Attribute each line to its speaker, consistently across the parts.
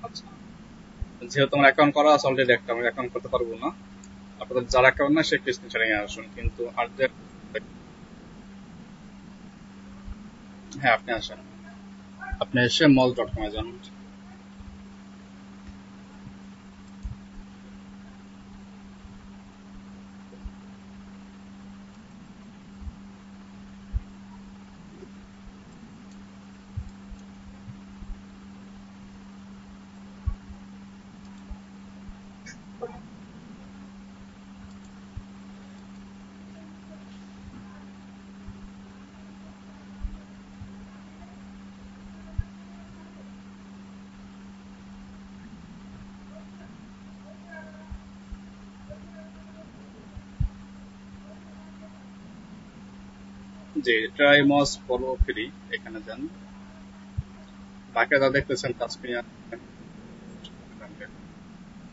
Speaker 1: আচ্ছা, যেহেতু আমার অ্যাকাউন্ট করা আছে অলরেডি, একটা আমি অ্যাকাউন্ট করতে পারবো না। আপনাদের যার অ্যাকাউন্ট না সে একটু স্ক্রিনশট নিয়ে আসুন, কিন্তু আর যে, হ্যাঁ আপনি আসেন, আপনি এসে mall.com-এ যান। জি, ট্রাই মস ফলো ফ্রি, এখানে যান। বাকি যা দেখতেছেন তাসমিয়া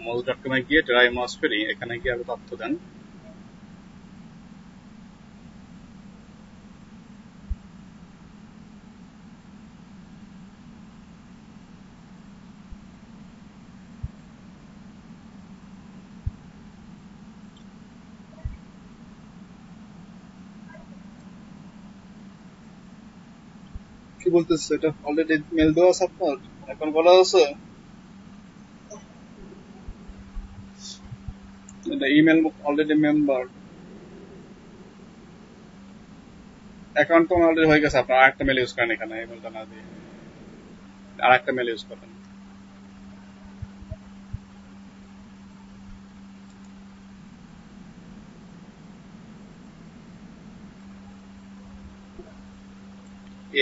Speaker 1: mall.com-এ গিয়ে ট্রাই মস ফ্রি, এখানে গিয়ে আরো তথ্য দেন। কি বলতেছে, এটা অলরেডি মেল দেওয়া আছে আপনার, এখন বলা আছে এটা ইমেল অলরেডি মেম্বার, অ্যাকাউন্ট তো অলরেডি হয়ে গেছে আপনার। আরেকটা মেল ইউজ করেন, এখানে ইমেলটা না দিয়ে আরেকটা মেল ইউজ করেন।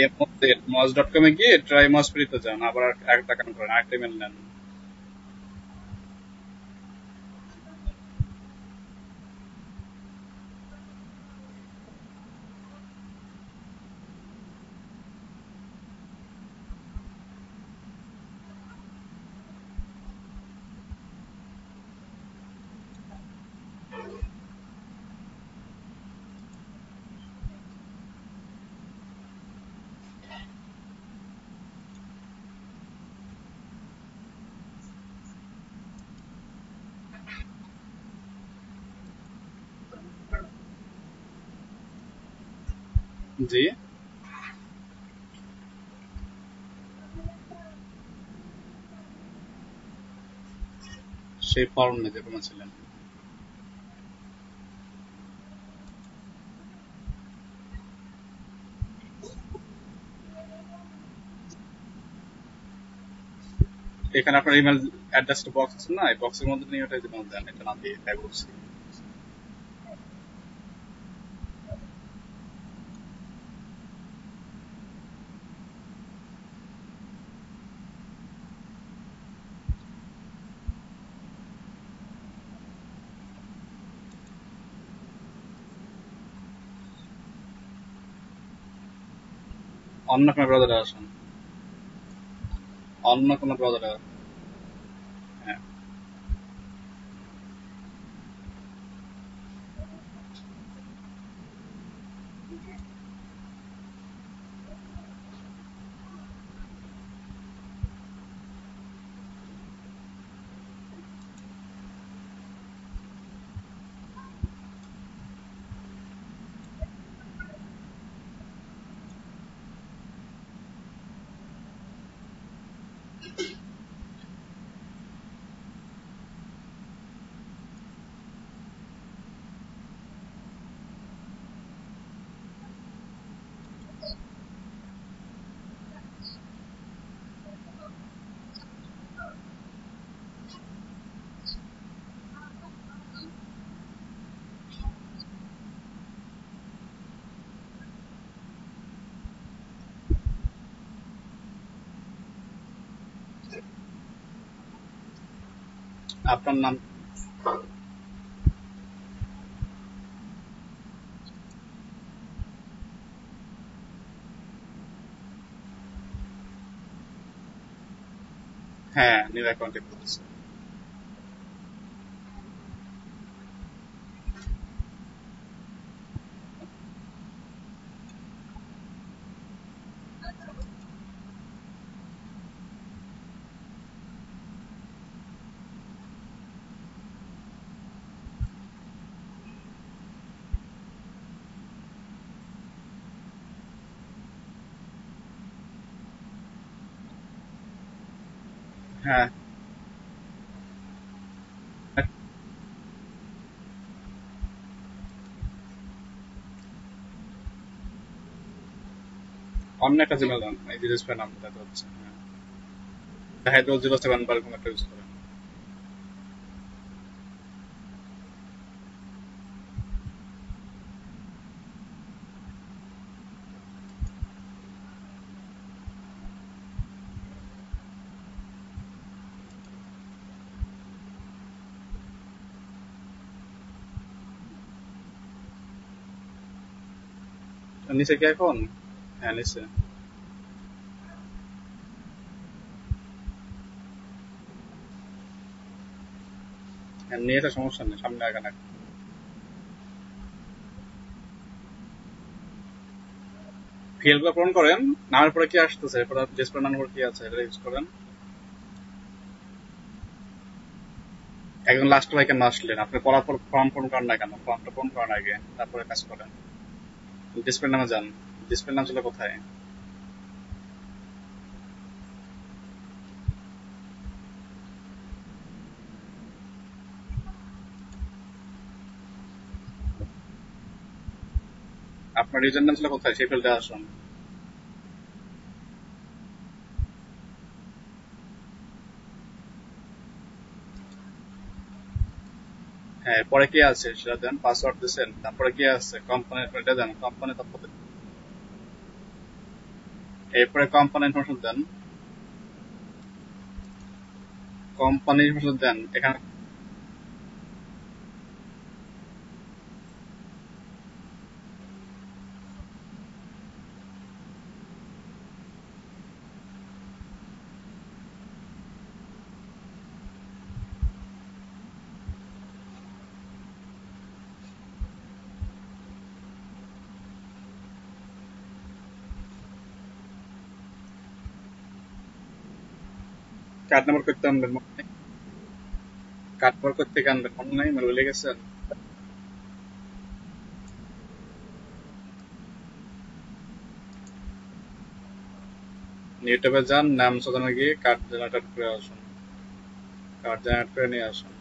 Speaker 1: এর মধ্যে mos.com-এ গিয়ে ট্রাই মস ফ্রিতে যান, আবার একটা অ্যাকাউন্ট করেন, আরেকটা মেল নেন। জি, সেই ফর্ম নিয়ে যেখানে ছিলেন। এখানে আপনার ইমেল অ্যাড্রেসটা বক্স আছে না, এই বক্সের মধ্যে নিয়ে ওটা ইমেল দেন, এটা না দিয়ে তাই বলছি। অন্য কোনো ব্রাউজারে আসুন, অন্য কোনো ব্রাউজারে। হ্যাঁ, আপনার নাম। হ্যাঁ, নিউ অ্যাকাউন্টে খুলছে। হ্যাঁ, অন্য একটা জিমেল দেন, এই যে ডিসপ্লে নাম দেখা হচ্ছে। হ্যাঁ, Hydro07 বা এরকম একটা ইউজ করেন। নিচে কি এখন? হ্যাঁ, নিচে। হ্যাঁ, নিয়ে তো সমস্যা নেই, সামনে আগান। ফিল্ড গুলো পূরণ করেন, নামের পরে কি আসতেছে, এরপরে ডিসপ্লে নামের পর কি আছে এটা ইউজ করেন। একদম লাস্ট ভাই কেন আসলেন? আপনি পড়ার পর ফর্ম পূরণ করেন না কেন? ফর্মটা পূরণ করেন আগে, তারপরে কাজ করেন। ডিসপ্লে নামে যান। ডিসপ্লে নাম ছিল কোথায়? আপনার রিজন নাম ছিল কোথায়? সেই ফিল্ডে আসুন। হ্যাঁ, পরে কি আছে সেটা দেন, পাসওয়ার্ড দিচ্ছেন, তারপরে কি আছে কোম্পানির এটা দেন, কোম্পানি তথ্য দেন। এরপরে কোম্পানি ইনফরমেশন দেন। কোম্পানি ইনফরমেশন দেন এখানে। কার্ড নাম্বার করতে আনবেন মনে নেই? কার্ড নাম্বার করতে আনবেন মনে নাই, মানে ভুলে গেছেন? ইউটিউবে যান, নাম সাজানো গিয়ে কার্ড জেনারেট করে আসুন। কার্ড জেনারেট করে নিয়ে আসুন।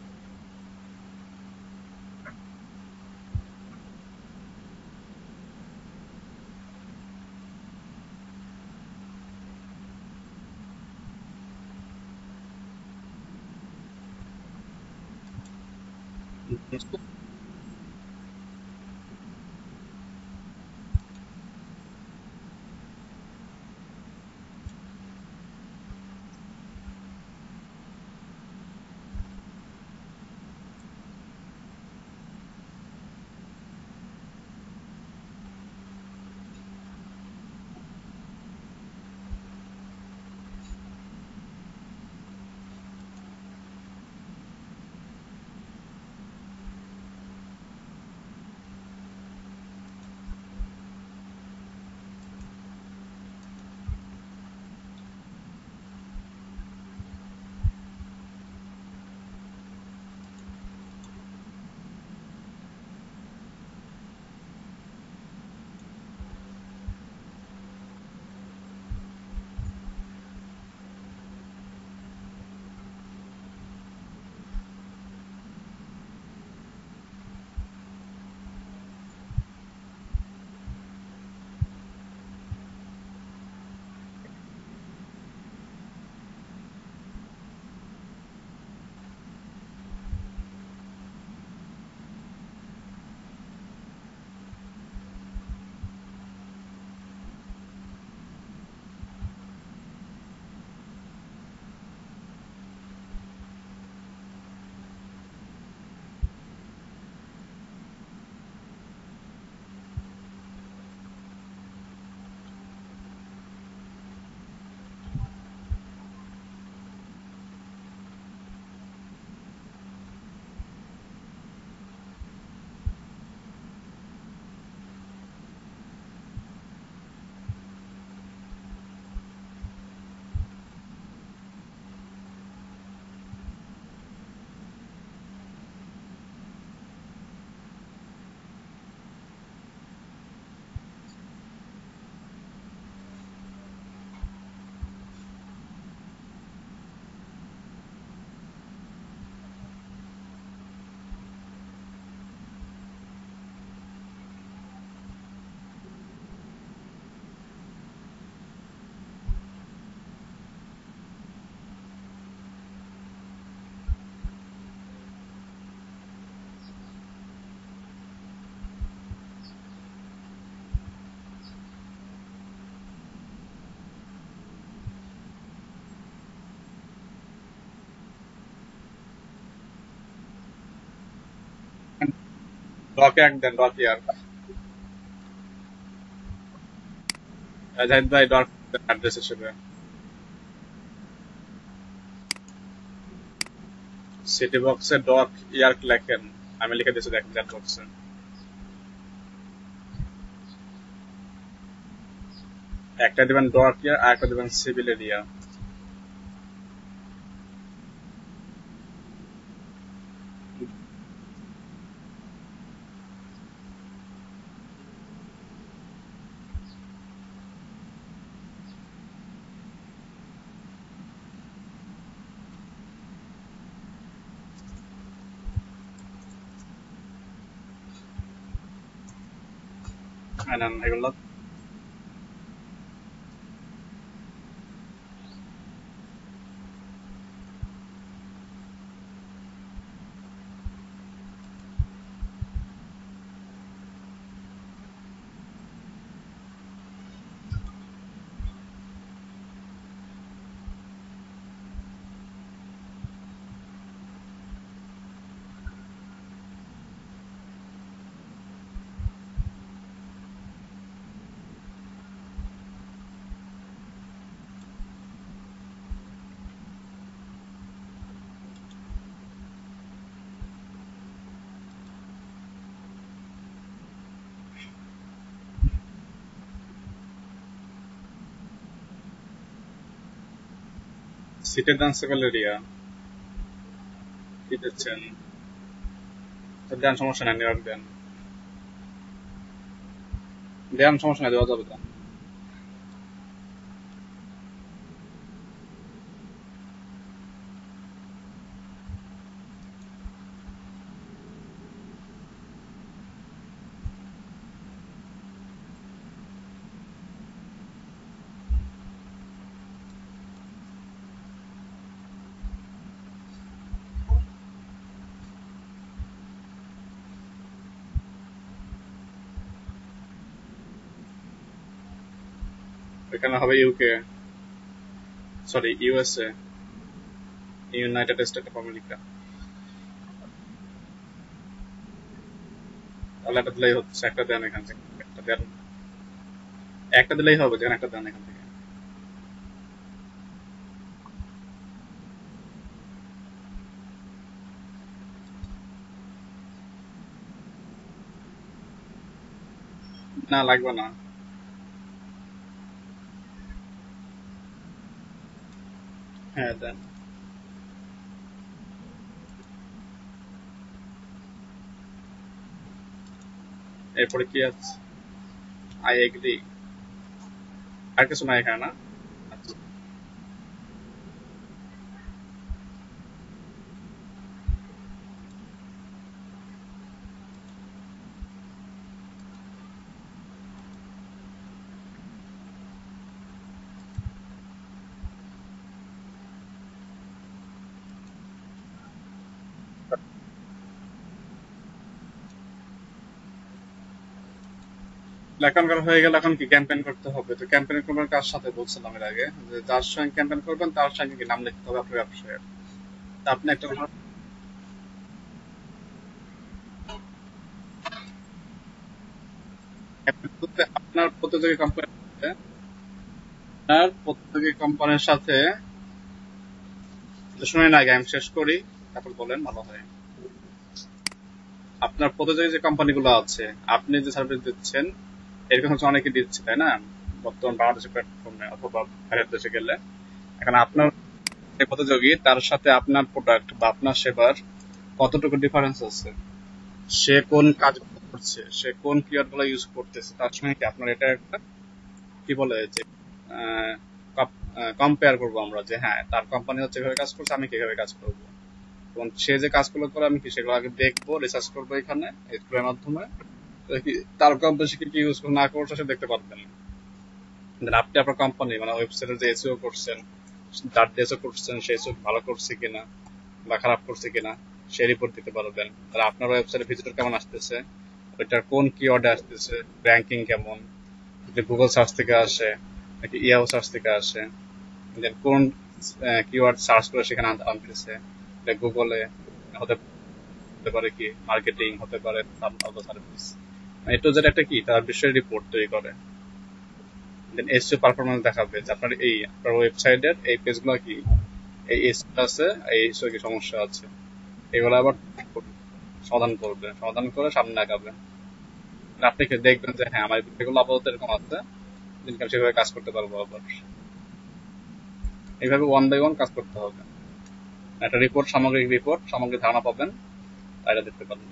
Speaker 1: ডক এক দেন, ডক ইয়ার্ক। জাহিদ ভাই ডক অ্যাড্রেস হিসেবে সিটি বক্সে ডক ইয়ার্ক লেখেন। আমি লিখে দিয়েছি, দেখেন চ্যাট বক্সে। একটা দিবেন ডক ইয়ার, আর একটা দিবেন সিভিল এরিয়া। নেন এগুলো। সিটি দেন, সিভিল এরিয়া। কি দিচ্ছেন? দেন, সমস্যা নাই, নিউইয়র্ক দেন। দেন, সমস্যা নাই, দেওয়া যাবে। দেন। এখানে হবে UK, sorry USA, United state of America. তাহলে একটা দিলেই হচ্ছে, একটা দেন এখান থেকে, একটা দেন। একটা দিলেই হবে, যেখানে একটা দেন এখান থেকে। না, লাগবে না। হ্যাঁ, দেন। এরপরে কি আছে? I agree. আর কিছু নাই এখানে, না? আচ্ছা। এখন করা হয়ে গেল, এখন কি ক্যাম্পেইন করতে হবে? তো ক্যাম্পেইন করবার কার সাথে বলছিলাম এর আগে, যে যার সঙ্গে ক্যাম্পেইন করবেন তার সঙ্গে কি নাম লিখতে হবে আপনার ব্যবসায়ের। তা আপনি একটা আপনার প্রতিযোগী কোম্পানির সাথে, আপনার প্রতিযোগী কোম্পানির সাথে, শুনে না, আগে আমি শেষ করি, তারপর বলেন, ভালো হয়। আপনার প্রতিযোগী যে কোম্পানিগুলো আছে, আপনি যে সার্ভিস দিচ্ছেন, এরকম হচ্ছে অনেকে দিচ্ছে, তাই না? বর্তমান বাংলাদেশের প্ল্যাটফর্মে অথবা বাইরের দেশে গেলে, এখন আপনার যে প্রতিযোগী, তার সাথে আপনার প্রোডাক্ট বা আপনার সেবার কতটুকু ডিফারেন্স আছে, সে কোন কাজ করছে, সে কোন কিওয়ার্ড গুলো ইউজ করতেছে, তার সঙ্গে কি আপনার এটা একটা কি বলে যে কম্পেয়ার করবো আমরা, যে হ্যাঁ তার কোম্পানি হচ্ছে এভাবে কাজ করছে, আমি কিভাবে কাজ করবো, এবং সে যে কাজগুলো করে আমি কি সেগুলো আগে দেখবো, রিসার্চ করবো এখানে এর মাধ্যমে। তো তার কোম্পানি কি কি ইউজ না করছে সে দেখতে পারবেন। Then আপনি আপনার কোম্পানি মানে ওয়েবসাইটে যে এসইও করছেন, যার এসইও করছেন সেই এসইও ভালো করছে কিনা বা খারাপ করছে কিনা, সেই রিপোর্ট দিতে পারবেন। আর আপনার ওয়েবসাইটে ভিজিটর কেমন আসতেছে, ওইটার কোন কিওয়ার্ডে আসতেছে, র্যাঙ্কিং কেমন, যদি গুগল সার্চ থেকে আসে নাকি ইয়াহু সার্চ থেকে আসে, দেন কোন কিওয়ার্ড সার্চ করে সেখানে আনতেছে, গুগলে হতে হতে পারে কি মার্কেটিং, হতে পারে সার্ভিস, এ টু জেড একটা কি তার বিষয়ে রিপোর্ট তৈরি করে। দেন এসইও পারফরম্যান্স দেখাবে যে আপনার আপনার ওয়েবসাইটের এই পেজগুলো কি এই এসইও আছে, এই এসইও কি সমস্যা আছে, এগুলো আবার সমাধান করে সামনে আগাবে। আপনি কি দেখবেন যে হ্যাঁ আমার এগুলো আপাতত এরকম আছে, আমি সেভাবে কাজ করতে পারবো আবার। এইভাবে ওয়ান বাই ওয়ান কাজ করতে হবে। একটা সামগ্রিক ধারণা পাবেন, এটা দেখতে পারবেন।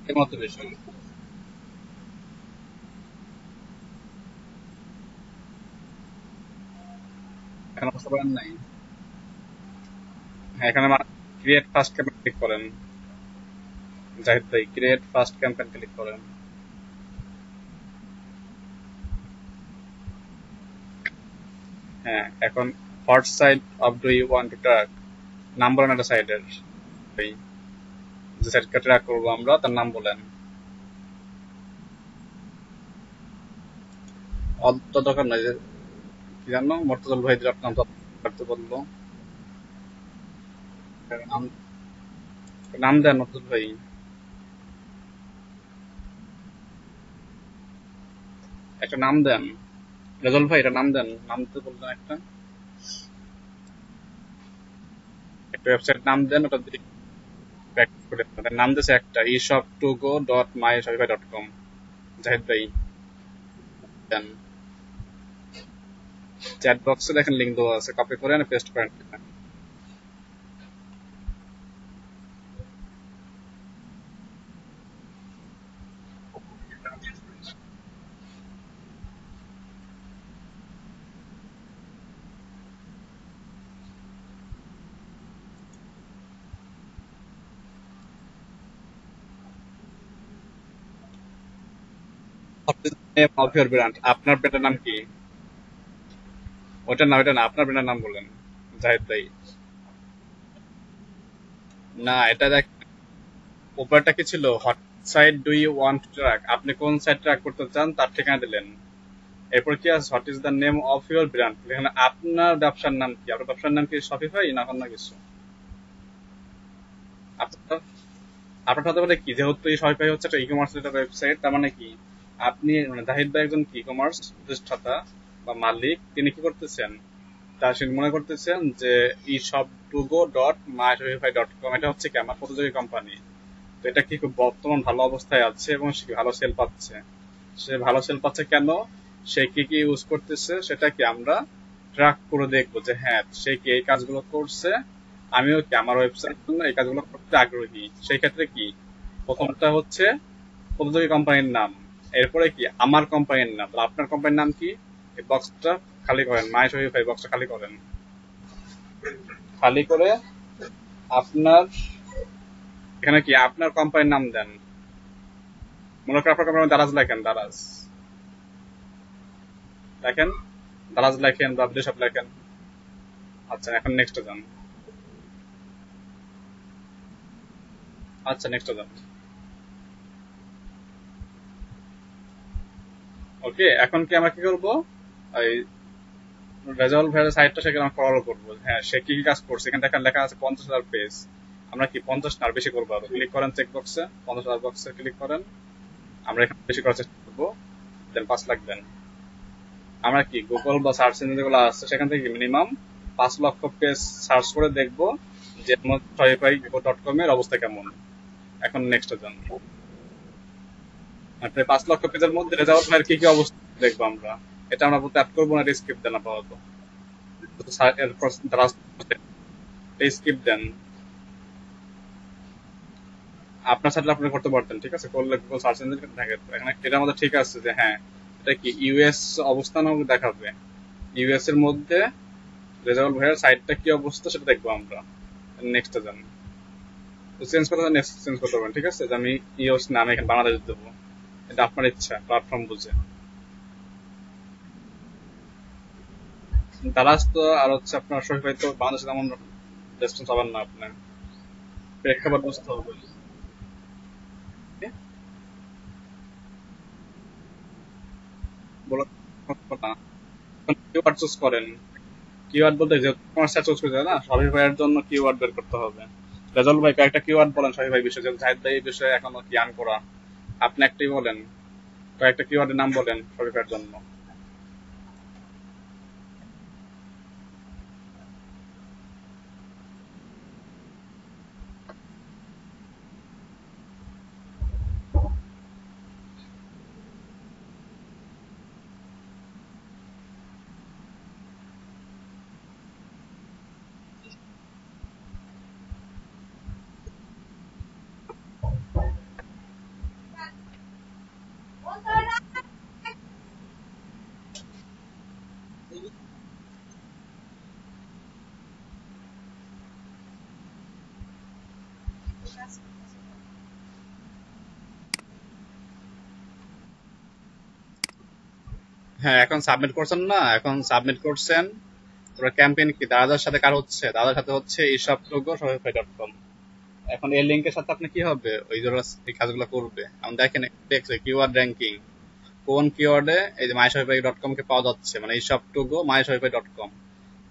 Speaker 1: একমাত্র বিষয় এখানে বুঝতে পারেন নাই। হ্যাঁ, এখানে ক্রিয়েট ফার্স্ট ক্যাম্পেইন ক্লিক করেন। জাহিদ ভাই, ক্রিয়েট ফার্স্ট ক্যাম্পেইন ক্লিক করেন। হ্যাঁ, এখন what side of do you want to track, নাম বলেন একটা সাইডের। ভাই, যে সাইডকে ট্র্যাক করবো আমরা তার নাম বলেন। অত দরকার নাই যে কি জানো মর্তজল ভাই দিল নাম তো করতে বললো। নাম নাম দেন মর্তজল ভাই। একটা নাম দেন। রেজল ভাই, এটা নাম দেন, নাম তো বললেন একটা। একটা ওয়েবসাইট নাম দেন, ওটা দিয়ে back করে দেন। ওটার নাম দিয়েছে একটা eshop2go.myshopify.com। জাহিদ ভাই দেন। চ্যাট বক্সে দেখেন লিঙ্ক দেওয়া আছে, কপি করে পেস্ট করেন। নেম অফ ইউর ব্র্যান্ড, আপনার ব্র্যান্ডের নাম কি? ওটা না, আপনার ব্র্যান্ডের নাম বলেন জাহিদ ভাই। না, এটা দেখ, উপরটা কি ছিল? What site do you want to track, আপনি কোন সাইট ট্র্যাক করতে চান তার ঠিকানা দিলেন। এরপর কি আছে? What is the name of your brand, এখানে আপনার ব্যবসার নাম কি? আপনার ব্যবসার নাম কি শপিফাই না অন্য কিছু? আপনার আপনার হতে পারে কি, যেহেতু এই শপিফাই হচ্ছে একটা ই কমার্স ওয়েবসাইট, তার মানে কি আপনি মানে জাহিদ ভাই একজন কি কমার্স প্রতিষ্ঠাতা বা মালিক, তিনি কি করতেছেন, তা সে মনে করতেছেন যে e shop to go dot my Shopify dot com এটা হচ্ছে কি আমার প্রতিযোগী কোম্পানি। তো এটা কি খুব বর্তমান ভালো অবস্থায় আছে এবং সে ভালো সেল পাচ্ছে। সে ভালো সেল পাচ্ছে কেন, সে কি কি ইউজ করতেছে সেটা কি আমরা ট্র্যাক করে দেখবো যে হ্যাঁ সে কি এই কাজগুলো করছে, আমিও কি আমার ওয়েবসাইট জন্য এই কাজগুলো করতে আগ্রহী। সেই ক্ষেত্রে কি প্রথমটা হচ্ছে প্রতিযোগী কোম্পানির নাম, এরপরে কি আমার কোম্পানির নাম। তাহলে আপনার কোম্পানির নাম কি? এই বক্সটা খালি করেন, মাই শপিফাই বক্সটা খালি করেন। খালি করে আপনার এখানে কি আপনার কোম্পানির নাম দেন। মনে করেন আপনার কোম্পানির দারাজ লেখেন, দারাজ লেখেন, দারাজ লেখেন বা বিদেশপ লেখেন। আচ্ছা, এখন নেক্সট যান। আচ্ছা, নেক্সট যান। ওকে, এখন কি আমরা কি করবো? ওই রেজাল্ট ভাইয়ের সাইটটা সেখানে ফলো করবো, হ্যাঁ সে কি কি কাজ করছে। এখানে দেখেন লেখা আছে 50,000 পেজ। আমরা কি 50 না আর বেশি করবো? আরো ক্লিক করেন চেক বক্সে, 50,000 বক্সে ক্লিক করেন। আমরা এখানে বেশি করার চেষ্টা করবো। দেন 5 লাখ দেন। আমরা কি গুগল বা সার্চ ইঞ্জিন যেগুলো আছে সেখান থেকে মিনিমাম 5 লক্ষ পেজ সার্চ করে দেখবো যে shopify.com এর অবস্থা কেমন। এখন নেক্সট যান। আপনি 5 লক্ষ পেজের মধ্যে রেজাল্ট ভাইয়ের কি কি অবস্থা দেখবো আমরা। এটা আমরা বলতে অ্যাড করবো না, স্কিপ দেন আপাতত। স্কিপ দেন। আপনার সাথে আপনি করতে পারতেন, ঠিক আছে, করলে গুগল সার্চ ইঞ্জিন থাকে। এখানে এটা আমাদের ঠিক আছে যে হ্যাঁ এটা কি ইউএস অবস্থান আমাকে দেখাবে। ইউএস এর মধ্যে রেজাউল ভাইয়ের সাইটটা কি অবস্থা সেটা দেখবো আমরা। নেক্সট যান। তো চেঞ্জ করতে নেক্সট চেঞ্জ করতে পারবেন, ঠিক আছে, যে আমি ইউএস না আমি এখানে বাংলাদেশ দেবো। এটা আপনার ইচ্ছা, প্ল্যাটফর্ম বুঝে। দারাজ তো আর হচ্ছে আপনার শরীফাই তো বাংলাদেশে তেমন রেসপন্স পাবেন না আপনার, প্রেক্ষাপট বুঝতে হবে। বলো না, কিওয়ার্ড চুজ করেন। কিওয়ার্ড বলতে যে তোমার সার্চ চুজ করতে না, শপিফাই এর জন্য কিওয়ার্ড বের করতে হবে। রেজাল ভাই কয়েকটা কিওয়ার্ড বলেন শফিক ভাই বিষয়ে, যেহেতু জাহিদ ভাই এই বিষয়ে এখনো কি করা। আপনি একটাই বলেন, কয়েকটা কিওয়ার্ডের নাম বলেন শফিকের জন্য। হ্যাঁ, এখন সাবমিট করছেন না, এখন সাবমিট করছেন। ওরা ক্যাম্পেইন কি দাদার সাথে কার হচ্ছে? দাদার সাথে হচ্ছে eShopTogo.shopify.com। এখন এই লিঙ্কের সাথে আপনি কি হবে, ওই যারা এই কাজগুলো করবে, এখন দেখেন দেখছে কিওয়ার্ড র্যাঙ্কিং কোন কিওয়ার্ডে এই যে myshopify.com কে পাওয়া যাচ্ছে, মানে eShopTogo myshopify.com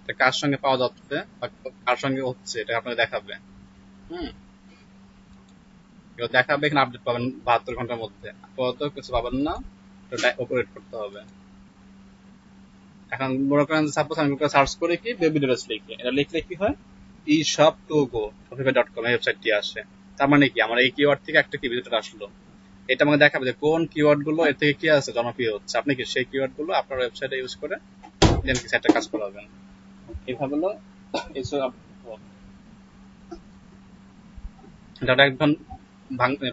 Speaker 1: এটা কার সঙ্গে পাওয়া যাচ্ছে বা কার সঙ্গে হচ্ছে, এটা আপনাকে দেখাবে। হুম, এগুলো দেখাবে, এখানে আপডেট পাবেন 72 ঘন্টার মধ্যে। আপাতত কিছু পাবেন না, এটা অপারেট করতে হবে। এখন মনে করেন সাপোজ আমি গুগলে সার্চ করে কি বেবি ড্রেস লিখি, এটা লিখলে কি হয়, eShopTogo.shopify.com এই ওয়েবসাইটটি আসে। তার মানে কি আমার এই কিওয়ার্ড থেকে একটা কি ভিজিটর আসলো, এটা আমাকে দেখাবে যে কোন কিওয়ার্ড গুলো এর থেকে কি আছে জনপ্রিয় হচ্ছে। আপনি কি সেই কিওয়ার্ড গুলো আপনার ওয়েবসাইটে ইউজ করে দেন কি সাইটটা কাজ করাবেন। এইভাবে হলো এইসব ডাটা একদম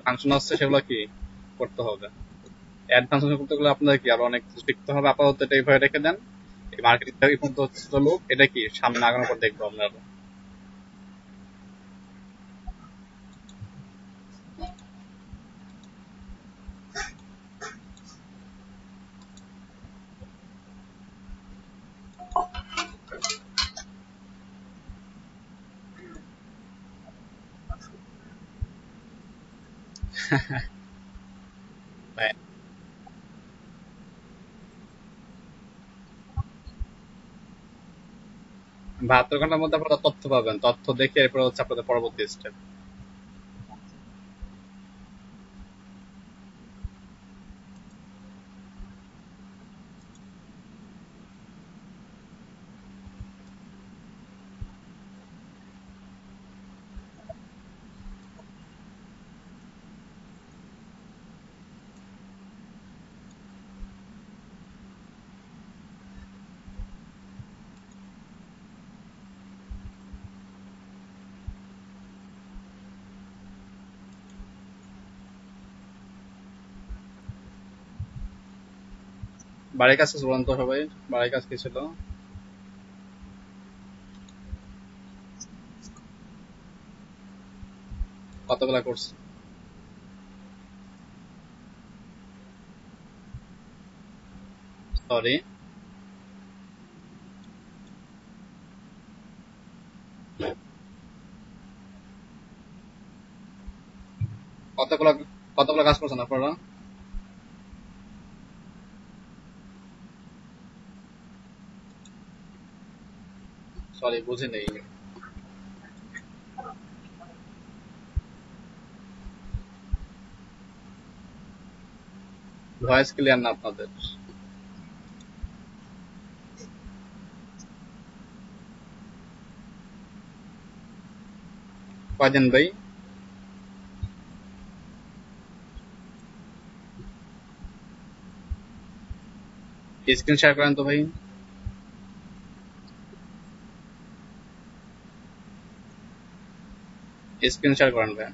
Speaker 1: ফাংশন আছে, সেগুলো কি করতে হবে। অ্যাড ফাংশন করতে গেলে আপনাদের কি আরো অনেক কিছু শিখতে হবে। আপাতত এটা এইভাবে রেখে দেন, এই মার্কেটিং থেকে কিন্তু হচ্ছে লোক, এটা কি সামনে আগানোর পর দেখবো আপনারা। হ্যাঁ, 72 ঘন্টার মধ্যে আপনারা তথ্য পাবেন, তথ্য দেখে এরপরে হচ্ছে আপনাদের পরবর্তী স্টেপ। বাড়ির কাজ কিছু বলেন তো সবাই, বাড়ির কাজ কি ছিল, কতগুলা করছে? সরি, কতগুলা কতগুলা কাজ করছেন আপনারা? সরি বুঝি নেই। ভয়েস ক্লিয়ার না আপনাদের। কয়দিন ভাই? স্ক্রিন শেয়ার করেন তো ভাই, স্ক্রিন শেয়ার করেন ভাই।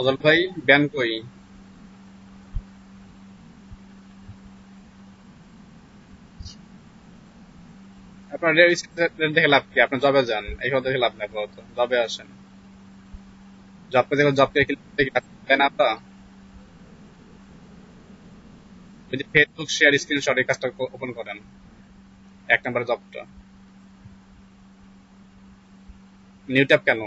Speaker 1: ফজল ভাই ব্যান কই? আপনার রেট দেখে লাভ কি? আপনার জবে যান, এইসব দেখে লাভ নেই। আপাতত জবে আসেন, জব পেতে গেলে জব পেয়ে তাই না আপনার? ওই যে ফেসবুক শেয়ার স্ক্রিনশট এই কাজটা ওপেন করেন, 1 নম্বর জবটা। নিউ ট্যাব কেন?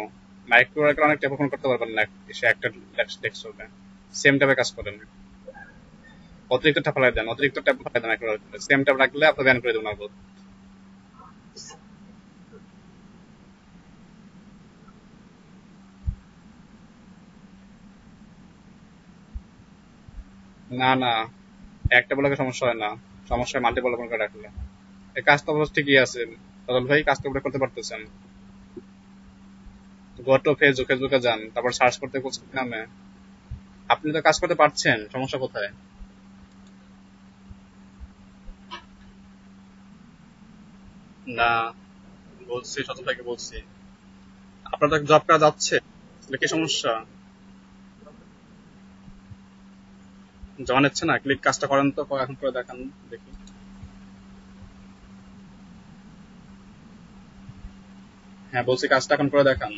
Speaker 1: মাইক্রো অনেক ট্যাব ওপেন করতে পারবেন না, সে একটা ডেস্কটপে সেম ট্যাবে কাজ করেন। অতিরিক্ত ট্যাব ফেলাই দেন, অতিরিক্ত ট্যাব ফেলাই দেন, মাইক্রো সেম ট্যাব রাখলে আপনি ব্যান করে দেবেন আবার। না না, একটা ব্লকে সমস্যা হয় না, সমস্যা হয় মাল্টিপল ওপেন করে রাখলে। এই কাজ তো অবশ্য ঠিকই আছে, তদল ভাই কাজ তো করতে পারতেছেন। গত ফেসবুকে যান, তারপর সার্চ করতে কোচ নামে। আপনি তো কাজ করতে পারছেন, সমস্যা কোথায়? না, বলছি শত ভাইকে বলছি, আপনার তো জব করা যাচ্ছে, তাহলে কি সমস্যা? জমা নিচ্ছে না, ক্লিক কাজটা করেন তো, এখন করে দেখান দেখি। হ্যাঁ বলছি, কাজটা এখন করে দেখান।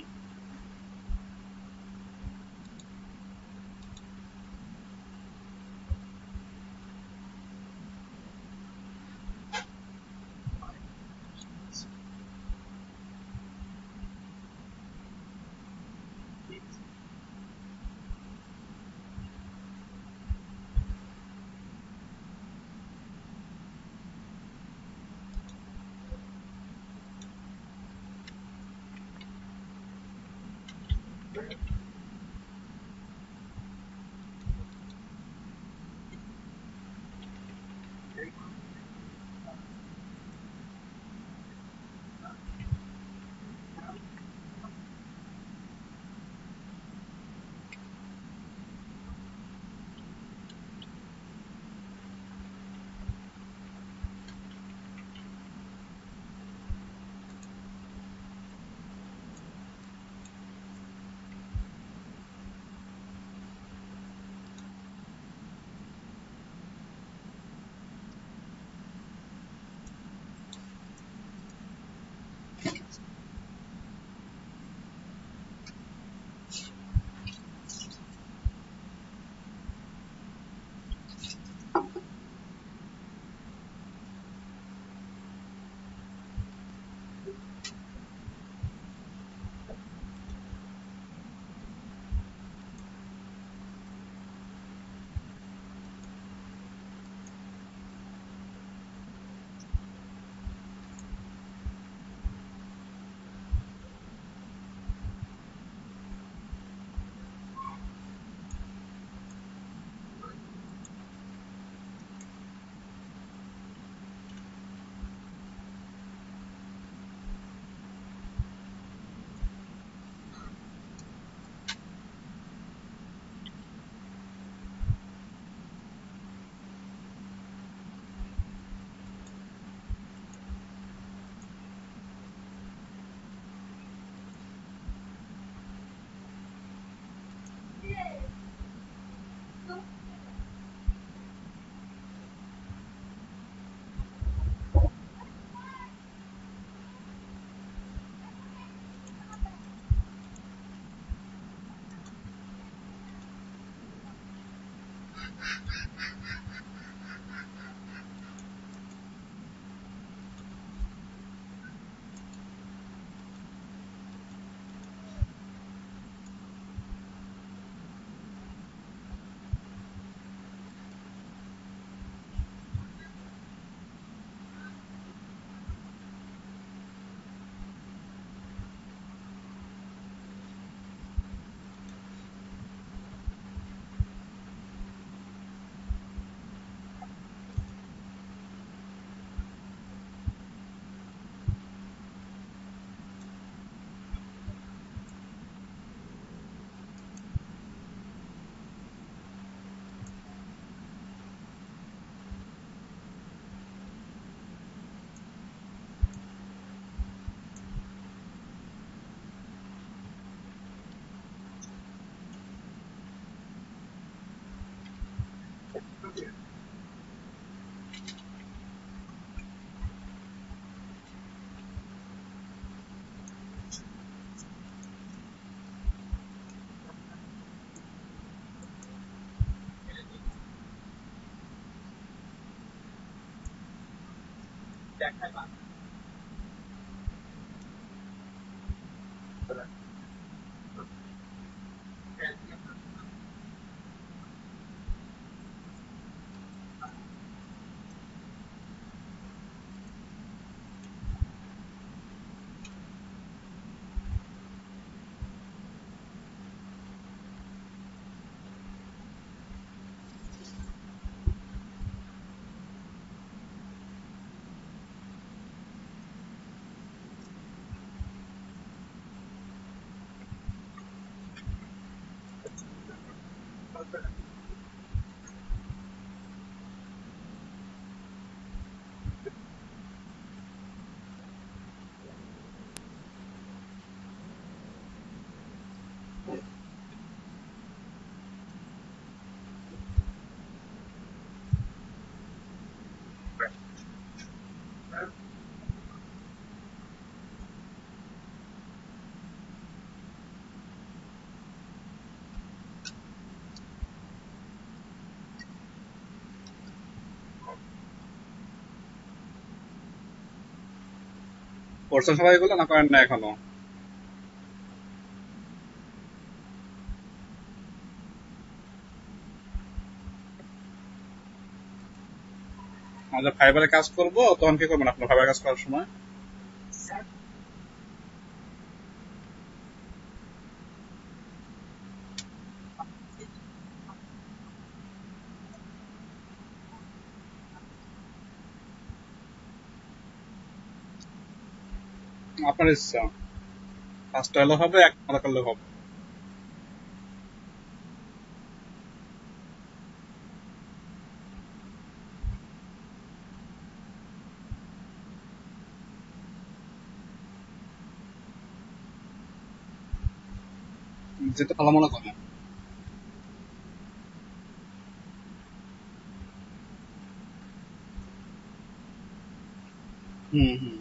Speaker 1: করছেন সবাই এগুলো না করেন না এখনো? আমরা ফাইবারে কাজ করবো তখন কি করবেন আপনার ফাইবার কাজ করার সময়? আপনার ইচ্ছা, পাঁচটা হলে হবে, একটা করলে হবে। যেটা ভালো মনে করেন। হুম হুম।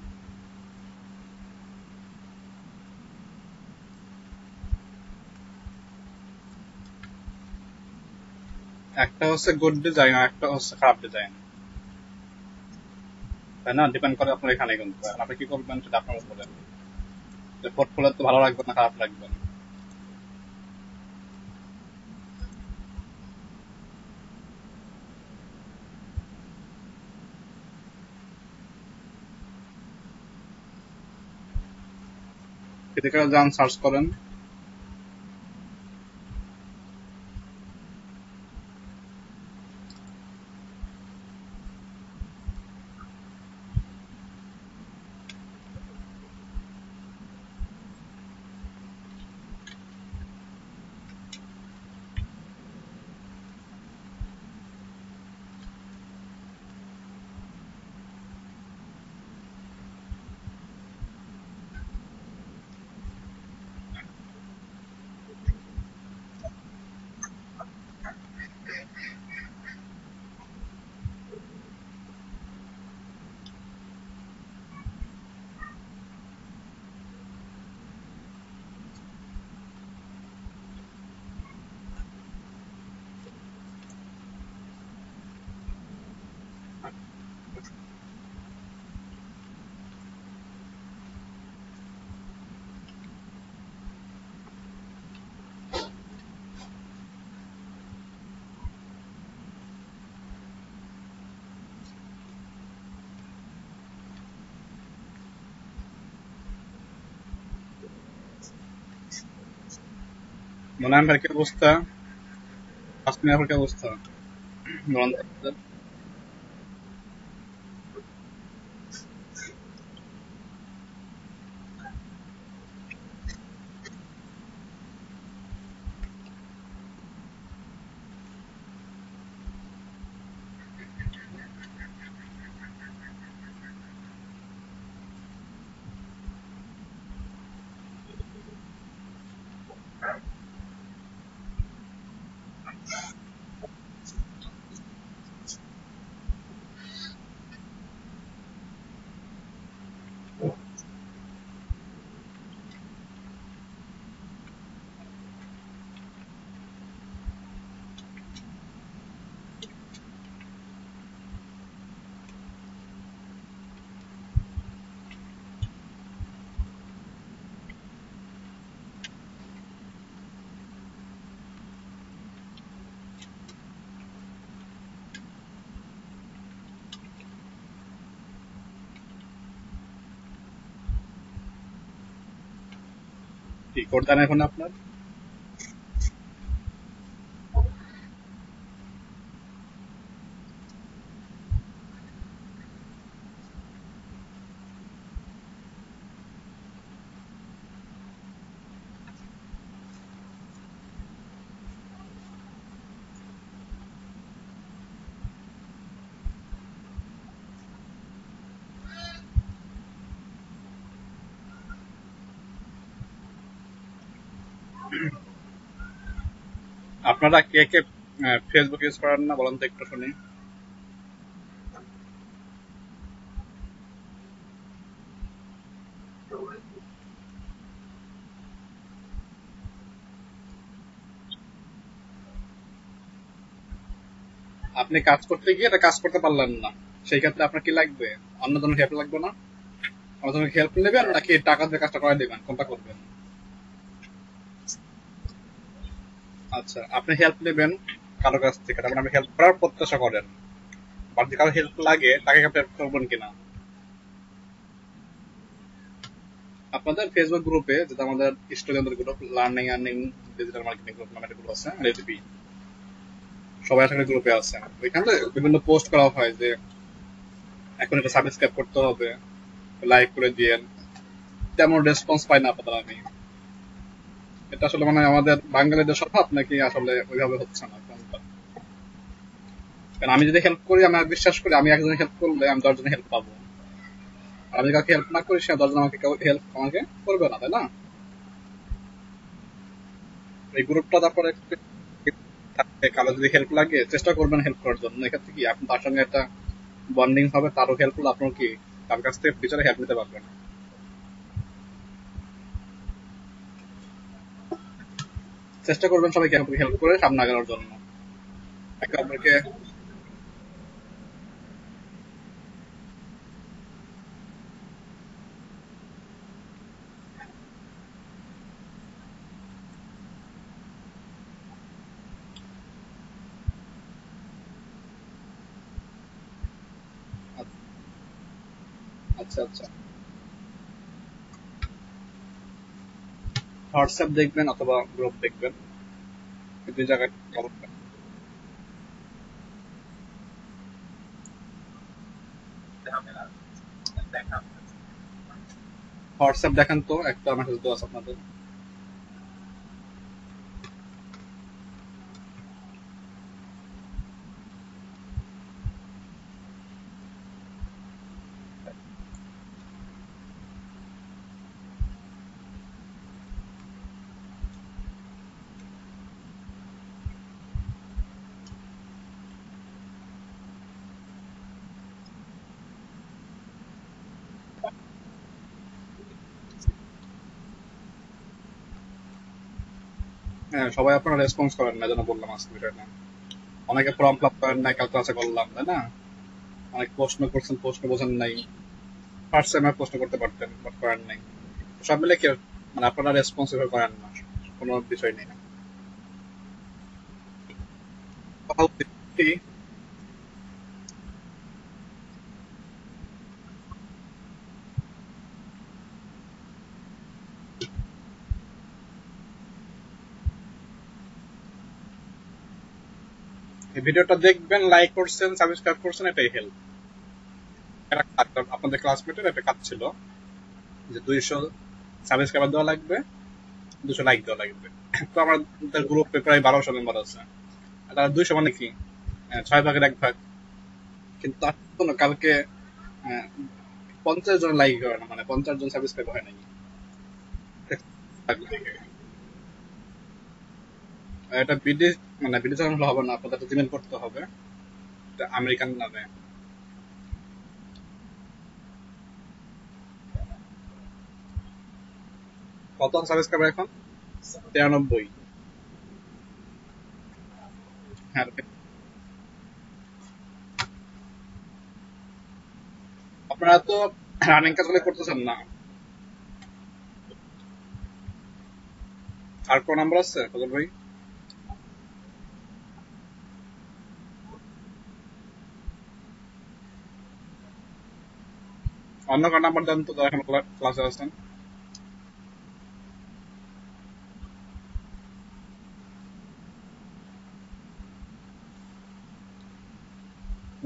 Speaker 1: একটা হচ্ছে গুড ডিজাইন আর একটা হচ্ছে খারাপ ডিজাইন, তাই না? ডিপেন্ড করে আপনার এখানে, কিন্তু এখন আপনি কি করবেন সেটা আপনার উপরে। যে পোর্টফোলিও তো ভালো লাগবে না খারাপ লাগবে না। এদিকে যান, সার্চ করেন। মোলায়েম ভাইয়ের কি অবস্থা? তাসমিয়া আপার কি অবস্থা? বলেন তো। কি কোড দেন এখন আপনার? আপনারা কে কে ফেসবুক ইউজ করেন না বলেন তো একটু শুনি। আপনি কাজ করতে গিয়ে এটা কাজ করতে পারলেন না, সেই ক্ষেত্রে আপনার কি লাগবে? অন্য জনের হেল্প লাগবে না? অন্য জনের হেল্প নেবেন নাকি টাকা দিয়ে কাজটা করে দেবেন, কোনটা করবেন? আচ্ছা, আপনি হেল্প নেবেন কারো কাছ থেকে, তার মানে আপনি হেল্প করার প্রত্যাশা করেন। আর যদি কারো হেল্প লাগে তাকে আপনি হেল্প করবেন কিনা? আপনাদের ফেসবুক গ্রুপে, যেটা আমাদের স্টুডেন্টদের group, learning earning digital marketing group নামে একটা গ্রুপ আছে, রেসিপি, সবাই আসলে গ্রুপে আছে। ওইখানে বিভিন্ন পোস্ট করা হয় যে এখন এটা সাবস্ক্রাইব করতে হবে, লাইক করে দিয়েন। তেমন রেসপন্স পাই না আপনাদের আমি। এটা আসলে মানে আমাদের বাঙালিদের স্বভাব নাকি আসলে ওইভাবে হচ্ছে না কোনটা? কারণ আমি যদি হেল্প করি, আমি বিশ্বাস করি আমি একজনের হেল্প করলে আমি 10 জনের হেল্প পাবো। আর আমি কাউকে হেল্প না করি, সে 10 জন আমাকে হেল্প আমাকে করবে না, তাই না? এই গ্রুপটা তারপরে থাকবে, কারো যদি হেল্প লাগে চেষ্টা করবেন হেল্প করার জন্য। এক্ষেত্রে কি আপনি তার সঙ্গে একটা বন্ডিং হবে, তারও হেল্প হলো, আপনার কি তার কাছ থেকে ফিউচারে হেল্প নিতে পারবেন। চেষ্টা করবেন সবাইকে হেল্প করে সামনে আগানোর জন্য। একে অপরকে। আচ্ছা আচ্ছা, হোয়াটসঅ্যাপ দেখবেন অথবা গ্রুপ দেখবেন, এই দুই জায়গায় করবেন। হোয়াটসঅ্যাপ দেখেন তো, একটা মেসেজ দেওয়া আছে আপনাদের। হ্যাঁ, সবাই আপনারা রেসপন্স করেন না, যেন বললাম আজকে বিষয়টা। অনেকে ফর্ম ফিল আপ করেন নাই, ক্যালকুলাসে করলাম, তাই না? অনেক প্রশ্ন করছেন, প্রশ্ন বোঝেন নাই। ফার্স্ট টাইমে প্রশ্ন করতে পারতেন, বাট করেন নাই। সব মিলে কি মানে আপনারা রেসপন্স করেন না, কোনো বিষয় নেই। কথা বলছি, এই ভিডিওটা দেখবেন, লাইক করছেন, সাবস্ক্রাইব করছেন, এটাই হেল্প। আপনাদের ক্লাসমেটের একটা কাজ ছিল যে 200 সাবস্ক্রাইবার দেওয়া লাগবে, 200 লাইক দেওয়া লাগবে। তো আমাদের গ্রুপে প্রায় 1200 মেম্বার আছে। তারা 200 মানে কি 6 ভাগের 1 ভাগ। কিন্তু তার জন্য কালকে 50 জন লাইক হয় না, মানে 50 জন সাবস্ক্রাইব হয় নাই। এটা বিডি, মানে বিডি চ্যানেল হবে না, আপনাদের জিমেল করতে হবে। এটা আমেরিকান নামে। কত সাবস্ক্রাইবার এখন? 93। হ্যাঁ, আপনারা তো রানিং কাজগুলো করতেছেন না। আর কোন নাম্বার আছে ফজল ভাই? অন্য কোন নাম্বার দেন তো, যারা এখন ক্লাসে আছেন।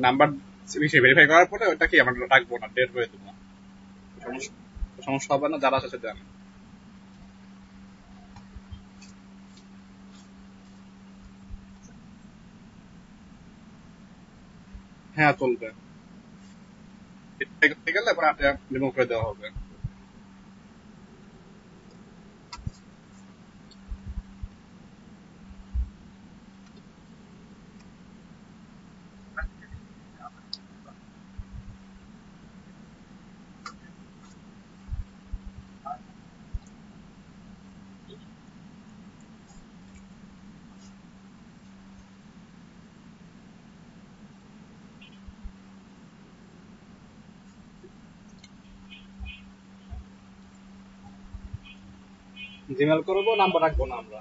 Speaker 1: নাম্বার ভেরিফাই করার পরে ওটা কি আমরা রাখবো না, ডেট করে দেবো। সমস্যা সমস্যা হবে না, যারা আছে দেন। হ্যাঁ চলবে, ঠিক গেলে পরে আপনি রিমুভ করে দেওয়া হবে। জিমেল করবো, নাম্বার রাখবো না আমরা।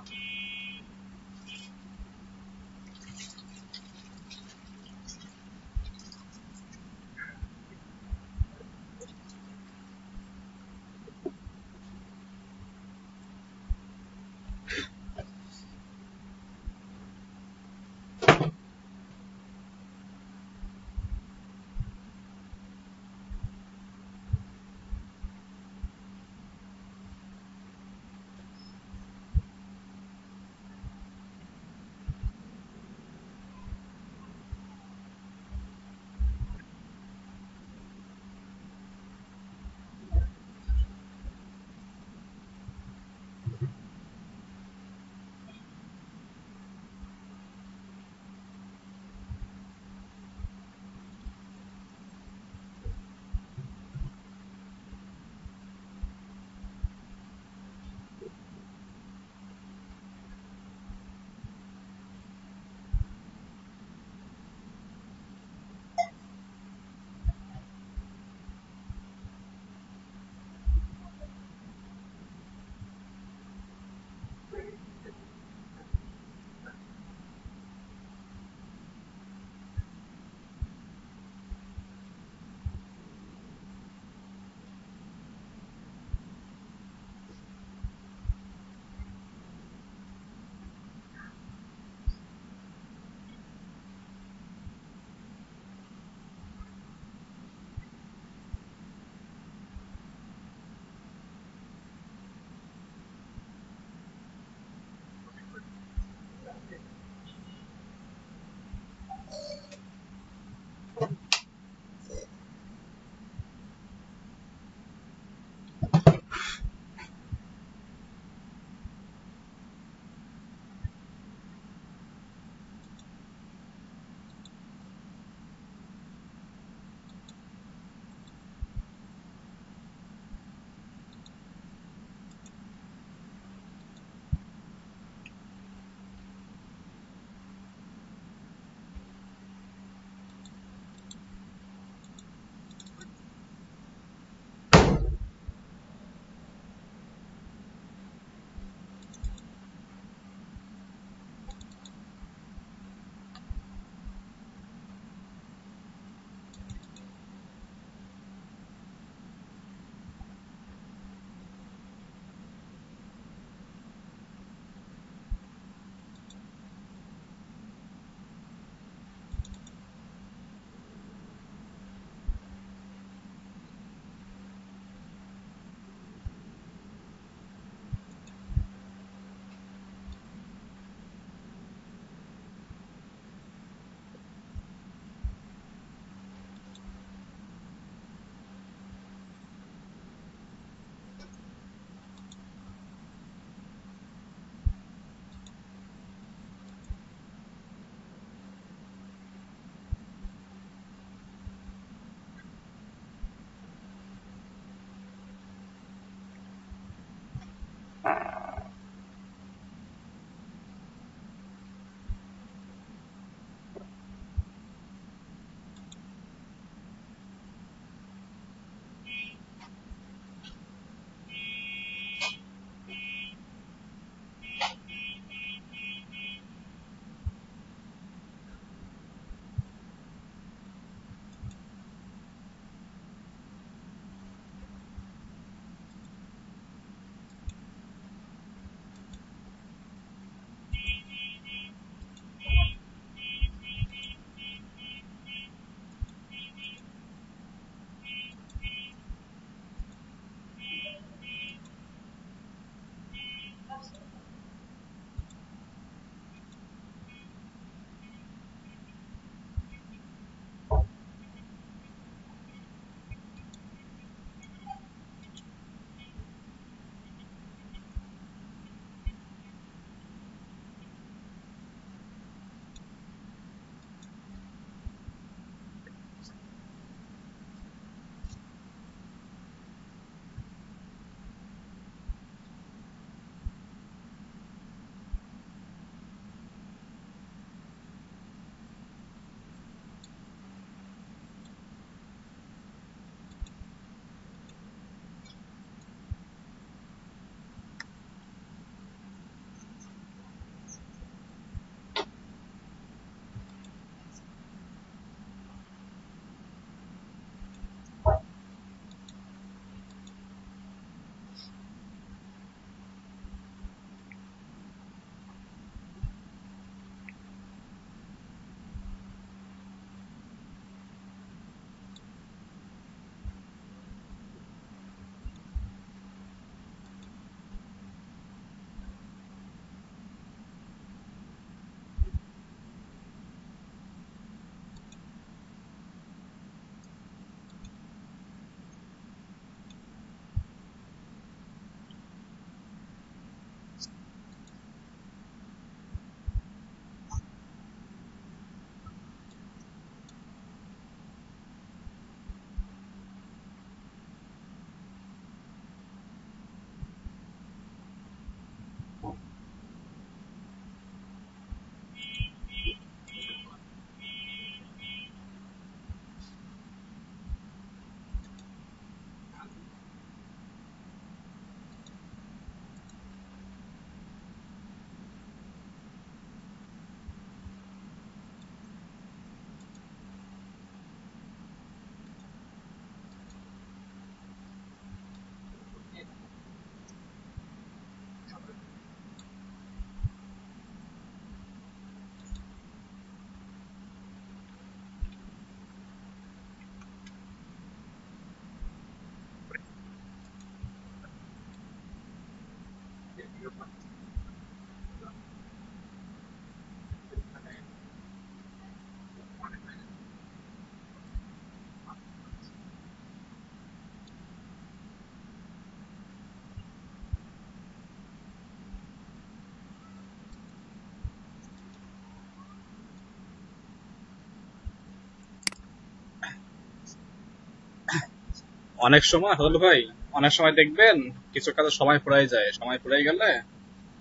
Speaker 1: অনেক সময় হলো ভাই, অনেক সময় দেখবেন কিছু কাজে সময় ফুরাই যায়, সময় ফুরাই গেলে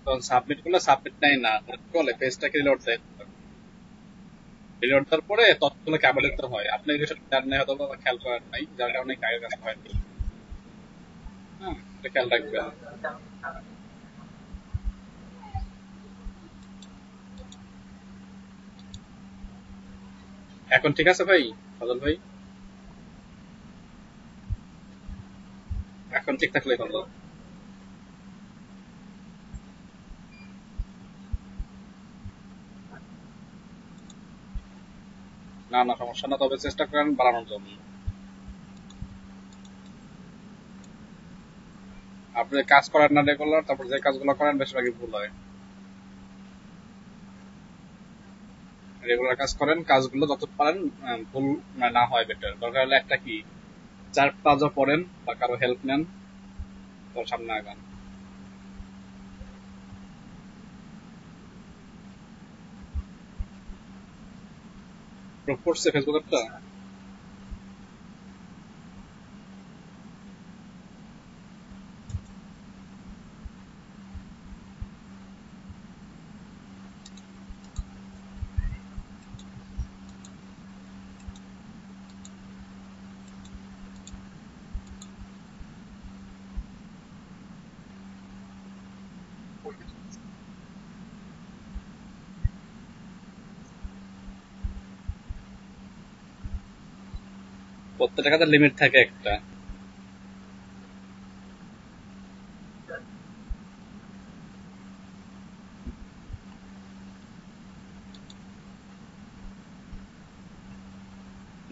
Speaker 1: তখন সাবমিট করলে সাবমিট নেয় না, বলে পেজটাকে রিলোড দেয়। রিলোড দেওয়ার পরে তথ্যগুলো আবার দিতে হয়। আপনি এই বিষয়টা জানেন না হয়তো বা খেয়াল করেন নাই, যার কারণে কাজের কাজ হয়নি। হ্যাঁ, এটা খেয়াল রাখবেন। এখন ঠিক আছে ভাই, ফজল ভাই? এখন ঠিক থাকলে ভালো। না না, সমস্যা না, তবে চেষ্টা করেন বাড়ানোর জন্য। আপনি কাজ করেন না রেগুলার, তারপর যে কাজগুলো করেন বেশিরভাগই ভুল হয়। রেগুলার কাজ করেন, কাজগুলো যত পারেন ভুল না হয় বেটার। দরকার হলে একটা কি 4 কাজও পড়েন বা কারো হেল্প নেন, তো সামনে আগান। প্রুভ করছে ফেসবুকেরটা? প্রত্যেকটা কাজের লিমিট থাকে একটা।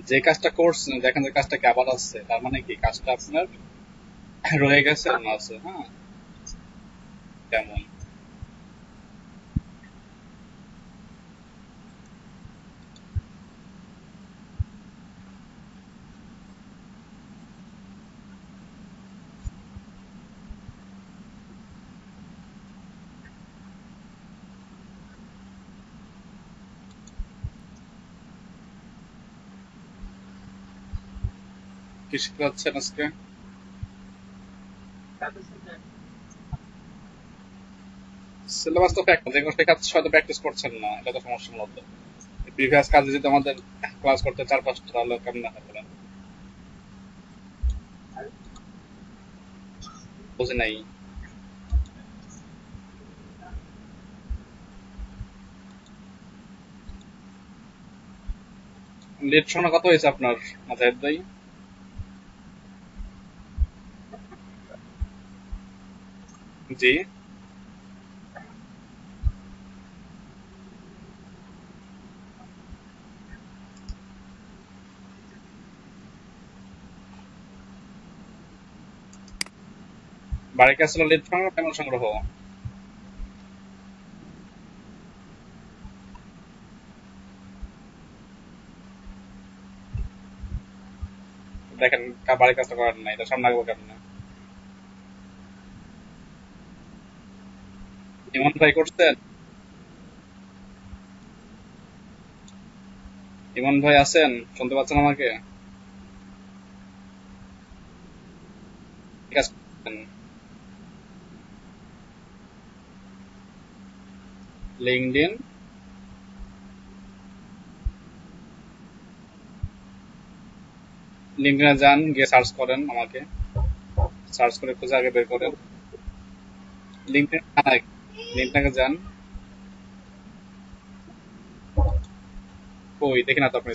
Speaker 1: যে কাজটা করছেন, দেখেন যে কাজটা কি আবার আছে, তার মানে কি কাজটা আপনার রয়ে গেছে না আছে। হ্যাঁ, তেমন। কি শিখতে যাচ্ছেন আজকে? সিলেবাস তো ফ্যাক্ট, যেগুলো শেখাচ্ছে হয়তো প্র্যাকটিস করছেন না, এটা তো সমস্যা মূলত। প্রিভিয়াস কাজে যদি আমাদের ক্লাস করতে 4-5টা, তাহলে কেমন হয় বলেন? বুঝি নাই। লেট শোনা কত হয়েছে আপনার, মাজাহিদ ভাই? জি। বাড়ির কাজ ছিল লেট শোনা, পেমেন্ট সংগ্রহ। দেখেন বাড়ির কাজটা করেন না, এটা সামনে আগবো কেমন? ইমন ভাই করছেন? ইমন ভাই আছেন? শুনতে পাচ্ছেন আমাকে? ঠিক আছে। লিঙ্কডইন। লিঙ্কডইনে যান, গিয়ে সার্চ করেন আমাকে। সার্চ করে খুঁজে আগে বের করেন। লিঙ্কডইন লিঙ্কটাকে যান। কই দেখি না তো আপনি।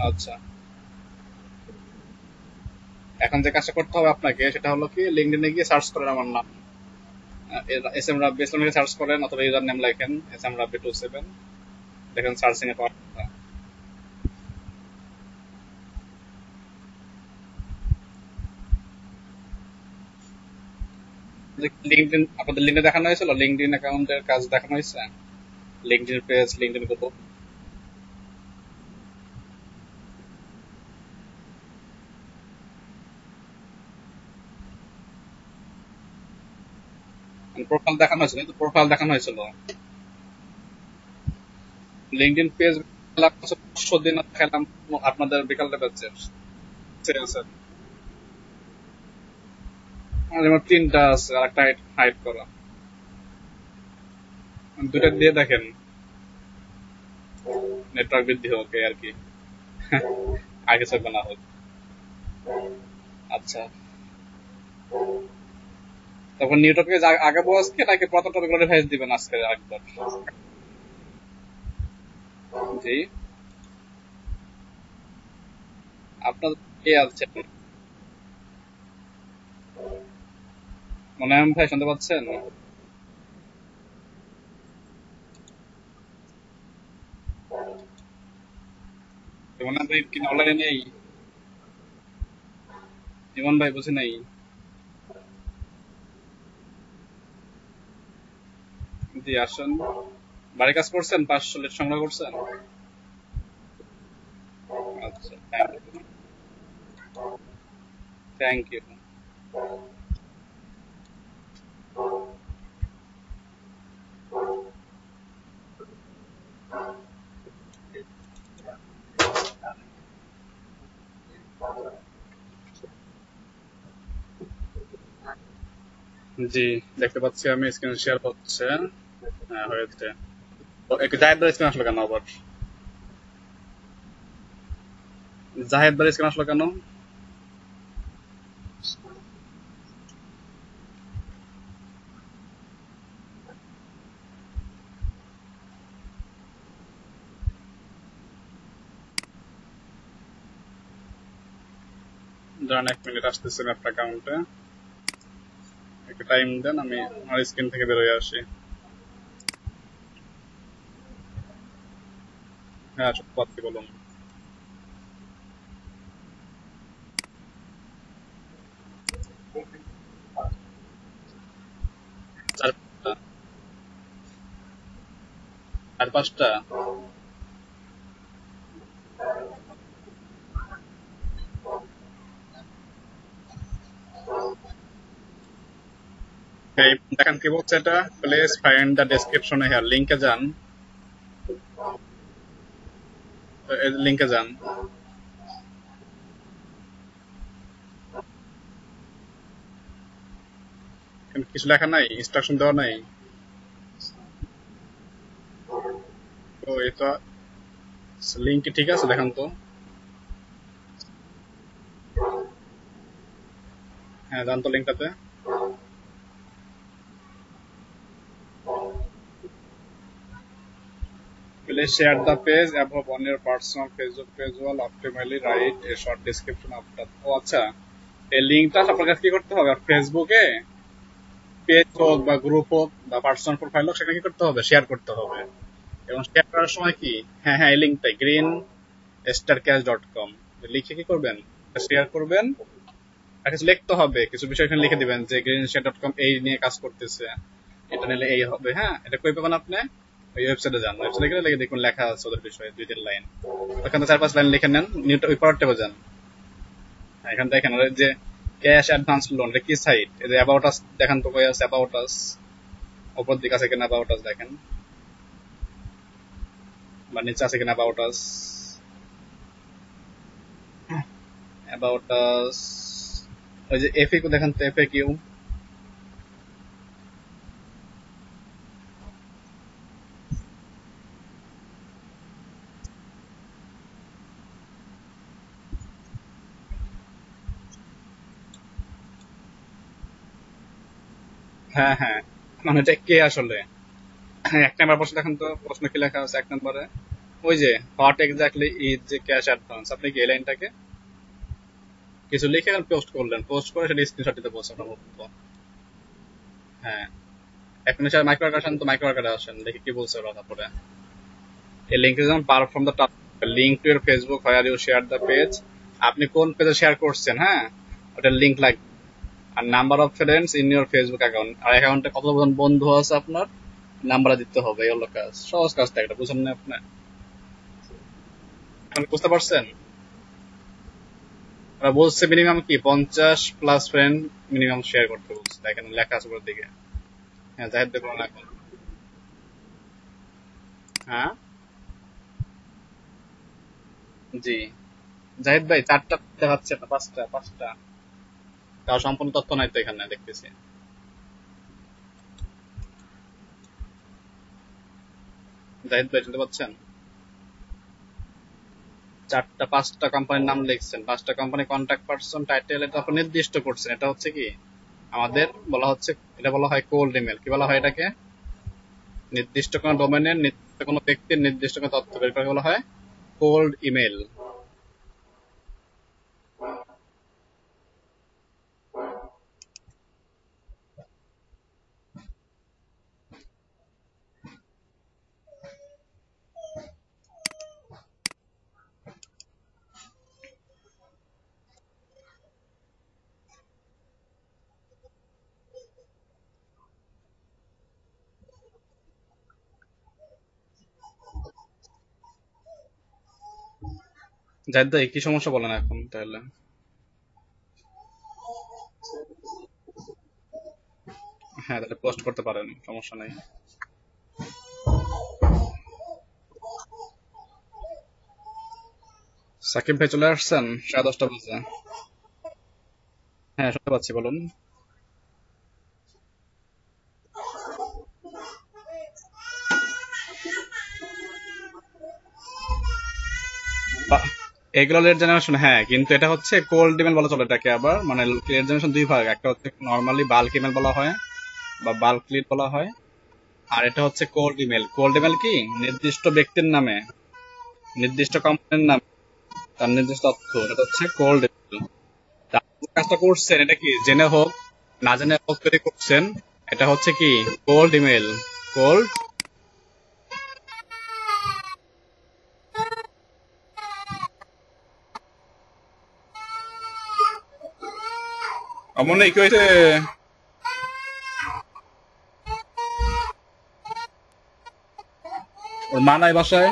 Speaker 1: আচ্ছা, এখন যে কাজটা করতে হবে আপনাকে সেটা হলো কি, লিঙ্কডইনে গিয়ে সার্চ করেন আমার নাম, এস এম রাব্বি ইসলামকে সার্চ করেন, অথবা ইউজার নেম লেখেন SM Rabbi27। দেখেন সার্চিং এ পাওয়া যায়। লিঙ্কডইন আপনাদের লিঙ্কে দেখানো হয়েছিল, লিঙ্কডইন অ্যাকাউন্টের কাজ দেখানো হয়েছে, LinkedIn page, LinkedIn group. Profile দেখানো হয়েছিল, কিন্তু প্রোফাইল দেখানো হয়েছিল। লিঙ্কডইন পেজ 500 দিন খেলাম আপনাদের বিকালটা ব্যাচে সেলসের। যেমন 3টা আছে, আর একটা হাইড করা, দুটা দিয়ে দেখেন, নেটওয়ার্ক বৃদ্ধি হোক এই আর কি। আগে চলবে না হোক। আচ্ছা, তখন নিউটনকে আগাবো আজকে নাকি প্রথম টপিক রিভাইজ দিবেন আজকে একবার? জি, আপনার কে আছেন? মনে হয় ভাই শুনতে পাচ্ছেন? মনে হয় ভাই কি অনলাইনে নেই? ইমন ভাই বুঝি নাই। জি আসুন। বাড়ি কাজ করছেন? 500 লিট সংগ্রহ করছেন? আচ্ছা, থ্যাংক ইউ। জি, দেখতে পাচ্ছি আমি, স্ক্রিন শেয়ার হচ্ছে। হ্যাঁ হয়েছে। তো একটু জাহেদ ভাই স্ক্রিন আসলো কেন আবার? জাহেদ ভাই স্ক্রিন আসলো কেন? দাঁড়ান 1 মিনিট, আসতেছে ম্যাপটা অ্যাকাউন্টে। একটু টাইম দেন, আমি আমার স্ক্রিন থেকে বেরোয় আসি। হ্যাঁ সব পাচ্ছি, বলুন। 4-5টা? 4-5টা? এই দেখেন কি বলছে এটা, প্লিজ ফাইন্ড দ্য ডেসক্রিপশনে হিয়ার, লিংকে যান। লিংকে যান। এখানে কিছু লেখা নাই, ইনস্ট্রাকশন দেওয়া নাই? তো এটা লিংক কি ঠিক আছে দেখেন তো। হ্যাঁ যান তো লিংকটাতে। Please share the page above on your personal Facebook page while optimally write a short description of that. ও আচ্ছা, এই লিংকটা আপনার কাছে কি করতে হবে? ফেসবুকে পেজ হোক বা গ্রুপ হোক বা পার্সোনাল প্রোফাইল হোক, সেখানে কি করতে হবে? শেয়ার করতে হবে। এবং শেয়ার করার সময় কি, হ্যাঁ হ্যাঁ এই লিংকটাই green-starcash.com লিখে কি করবেন? শেয়ার করবেন। আর কিছু লিখতে হবে, কিছু বিষয় এখানে লিখে দিবেন যে green-share.com এই নিয়ে কাজ করতেছে, এটা নিলে এই হবে। হ্যাঁ, এটা কই পাবেন আপনি? ওই ওয়েবসাইটে যান, ওয়েবসাইটে গেলে লিখে দেখুন, লেখা আছে ওদের বিষয়ে 2-3 লাইন। ওখানে 4-5 লাইন লিখে নেন, নিউটা ওই পরের ট্যাবে যান। হ্যাঁ, এখানে দেখেন ওই যে ক্যাশ অ্যাডভান্স লোন, এটা কি সাইট? এই যে অ্যাবাউট আস দেখেন তো, কই আছে অ্যাবাউট আস? উপর দিকে আছে কিনা অ্যাবাউট আস দেখেন, বা নিচে আছে কিনা অ্যাবাউট আস? অ্যাবাউট আস, ওই যে এফএকিউ দেখেন তো, এফএকিউ। হ্যাঁ হ্যাঁ, মানে এটা কে আসলে? 1 নাম্বার প্রশ্ন দেখেন তো, প্রশ্ন কি লেখা আছে 1 নম্বরে? ওই যে হোয়াট এক্স্যাক্টলি ইজ যে ক্যাশ অ্যাডভান্স, আপনি কি এই লাইনটাকে কিছু লিখে পোস্ট করলেন, পোস্ট করে সেটা স্ক্রিনশট দিতে বলছে আপনার বক্তব্য। হ্যাঁ, এখন এসে মাইক্রো আসেন তো, মাইক্রো আকারে আসেন, দেখি কি বলছে ওরা। তারপরে এই লিঙ্ক যেমন per from the top, link to your Facebook where you share the page, আপনি কোন পেজে শেয়ার করছেন, হ্যাঁ ওটার লিঙ্ক লাগবে। আর number of friends in your Facebook account, আর অ্যাকাউন্টে কতজন বন্ধু আছে আপনার, নাম্বার দিতে হবে। এই হলো কাজ, সহজ কাজটা, একটা বুঝেন না আপনি? এখন বুঝতে পারছেন? ওরা বলছে মিনিমাম কি 50+ ফ্রেন্ড মিনিমাম শেয়ার করতে বলছে, দেখেন লেখা আছে উপরের দিকে। হ্যাঁ জাহেদ দেখুন এখন। হ্যাঁ জি জাহিদ ভাই, 4টা দেখাচ্ছে না, 5টা 5টা। তাও সম্পূর্ণ তথ্য নাই তো এখানে দেখতেছি। জাহিদ ভাই শুনতে পাচ্ছেন? 5টা কোম্পানির নাম লিখছেন, 5টা কোম্পানি কন্ট্যাক্ট পারসন টাইটেল এটা আপনি নির্দিষ্ট করছেন। এটা হচ্ছে কি আমাদের বলা হচ্ছে, এটা বলা হয় কোল্ড ইমেল। কি বলা হয় এটাকে? নির্দিষ্ট কোনো ডোমেনের, নির্দিষ্ট কোনো ব্যক্তির নির্দিষ্ট কোনো তথ্য বের করে বলা হয় কোল্ড ইমেল। জাহিদ ভাই কি সমস্যা বলেন এখন তাহলে? হ্যাঁ, তাহলে পোস্ট করতে পারেন, সমস্যা নাই। সাকিব ভাই চলে আসছেন? 10:30 বাজে। হ্যাঁ, শুনতে পাচ্ছি, বলুন। এগুলো লেট জেনারেশন, হ্যাঁ, কিন্তু এটা হচ্ছে কোল্ড ইমেল বলা চলে এটাকে। আবার মানে লেট জেনারেশন দুই ভাগ, একটা হচ্ছে নর্মালি বাল্ক ইমেল বলা হয় বা বাল্ক লিড বলা হয়, আর এটা হচ্ছে কোল্ড ইমেল। কোল্ড ইমেল কি নির্দিষ্ট ব্যক্তির নামে, নির্দিষ্ট কোম্পানির নামে তার নির্দিষ্ট তথ্য, এটা হচ্ছে কোল্ড ইমেল। কাজটা করছেন এটা কি জেনে হোক না জেনে হোক তৈরি করছেন, এটা হচ্ছে কি কোল্ড ইমেল। কোল্ড। অমন কি হয়েছে? ওর মা নাই বাসায়?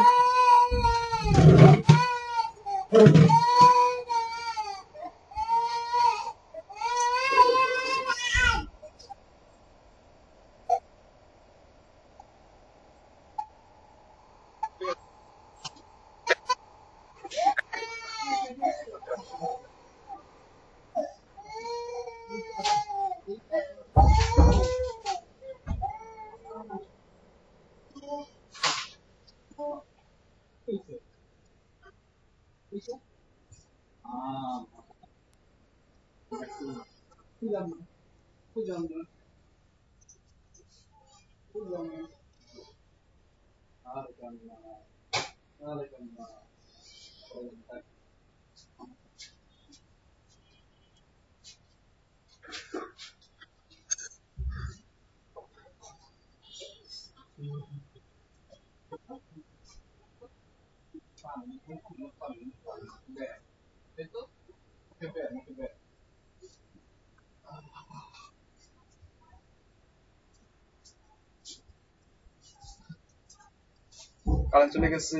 Speaker 1: কারেন্ট চলে গেছে।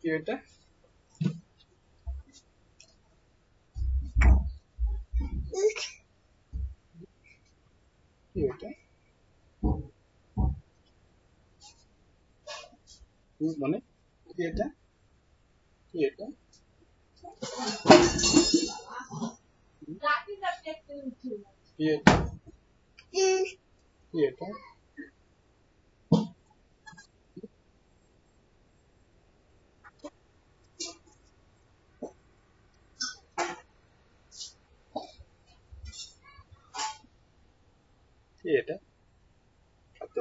Speaker 1: কি এটা? কি এটা? মানে কি এটা? কি এটা? কি এটা? কি এটা? কি এটা? খাদ্য।